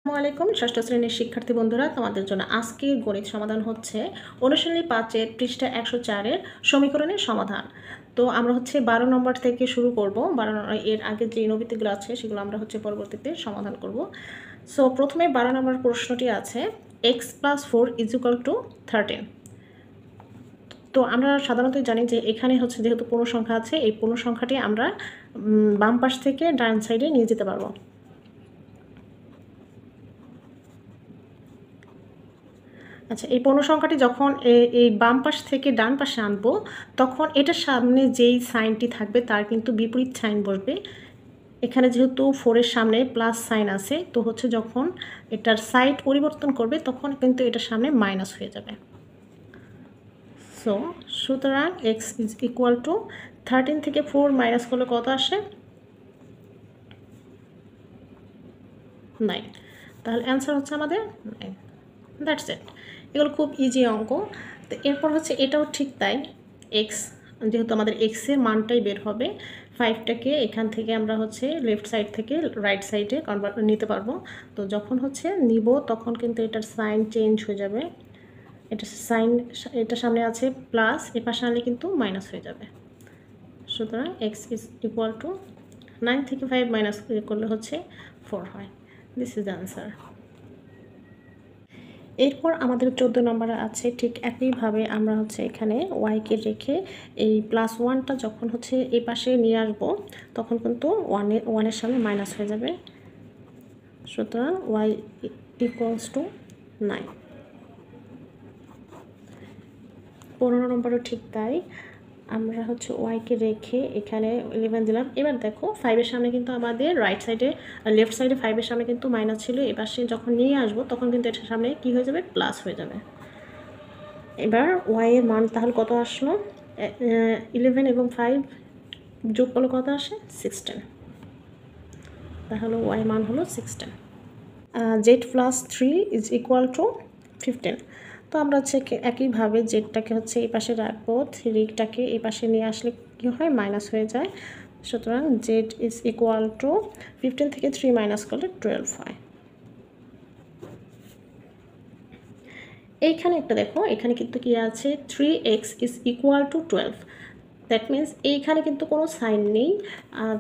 আসসালামু আলাইকুম ষষ্ঠ শ্রেণীর শিক্ষার্থী বন্ধুরা, তোমাদের জন্য আজকের গণিত সমাধান হচ্ছে অনুশীলনী 5-এর পৃষ্ঠা 104-এর সমীকরণের সমাধান। তো আমরা 12 নম্বর থেকে শুরু করব। 12 এর আগে যে নবীতিগুলো আছে সেগুলো আমরা পরবর্তীতে সমাধান করব। সো প্রথমে 12 নম্বর প্রশ্নটি আছে x + 4 = 13। তো আমরা সাধারণত জানি যে এখানে যেহেতু পূর্ণ সংখ্যা আছে, এই পূর্ণ সংখ্যাটি আমরা বাম পাশ থেকে ডান সাইডে নিয়ে যেতে পারবো। আচ্ছা, এই পূর্ণ সংখ্যাটি যখন এই বাম পাশ থেকে ডান পাশে আনবো, তখন এটার সামনে যেই সাইনটি থাকবে তার কিন্তু বিপরীত সাইন বসবে। এখানে যেহেতু 4-এর সামনে প্লাস সাইন আছে, তো যখন এটার সাইড পরিবর্তন করবে তখন কিন্তু এটার সামনে মাইনাস হয়ে যাবে। সুতরাং x = 13 থেকে 4 মাইনাস করলে কত আসে? 9। তাহলে অ্যান্সার হচ্ছে আমাদের 9। That's it. এগুলো খুব ইজি অঙ্ক। তো এরপর এটাও ঠিক তাই। এক্স, যেহেতু আমাদের এক্সের মানটাই বের হবে, 5টাকে এখান থেকে আমরা লেফট সাইড থেকে রাইট সাইডে কনভার্ট নিতে পারবো। তো যখন নিব তখন কিন্তু এটার সাইন চেঞ্জ হয়ে যাবে। এটা সাইন, এটা সামনে আছে প্লাস, এ পাশে আনলে কিন্তু মাইনাস হয়ে যাবে। সুতরাং x = 9 থেকে 5 মাইনাস করলে 4 হয়। This is the answer. এরপর আমাদের 14 নম্বরে আছে ঠিক একইভাবে আমরা এখানে ওয়াইকে রেখে এই +1টা যখন এই পাশে নিয়ে আসবো তখন কিন্তু ওয়ানের সামনে মাইনাস হয়ে যাবে। সুতরাং y = 9। 15 নম্বরও ঠিক তাই। আমরা ওয়াইকে রেখে এখানে 11 দিলাম। এবার দেখো 5-এর সামনে কিন্তু আমাদের রাইট সাইডে, লেফট সাইডে 5-এর সামনে কিন্তু মাইনাস ছিল, এপাশে যখন নিয়ে আসবো তখন কিন্তু এটার সামনে কী হয়ে যাবে? প্লাস হয়ে যাবে। এবার ওয়াইয়ের মান তাহলে কত আসলো? 11 এবং 5 যোগ করলে কত আসে? 16। তাহলে ওয়াই মান হলো 16। z + 3 = 15। তো আমরা একইভাবে জেডটাকে এই পাশে রাখবো, 3টাকে এই পাশে নিয়ে আসলে কী হয়? মাইনাস হয়ে যায়। সুতরাং z = 15 থেকে 3 মাইনাস করলে 12 হয়। এইখানে একটা দেখো, এখানে কিন্তু কি আছে? 3x = 12। দ্যাট মিন্স এইখানে কিন্তু কোনো সাইন নেই।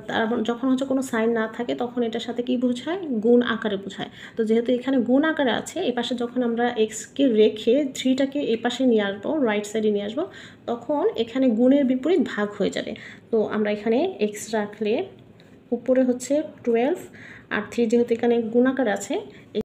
তারপর যখন কোনো সাইন না থাকে তখন এটার সাথে কি বোঝায়? গুণ আকারে বোঝায়। তো যেহেতু এখানে গুণ আকারে আছে, এই পাশে যখন আমরা এক্সকে রেখে 3টাকে এই পাশে নিয়ে আসবো, রাইট সাইডে নিয়ে আসবো, তখন এখানে গুণের বিপরীত ভাগ হয়ে যাবে। তো আমরা এখানে এক্স রাখলে উপরে 12 আর 3 যেহেতু এখানে গুণ আকারে আছে,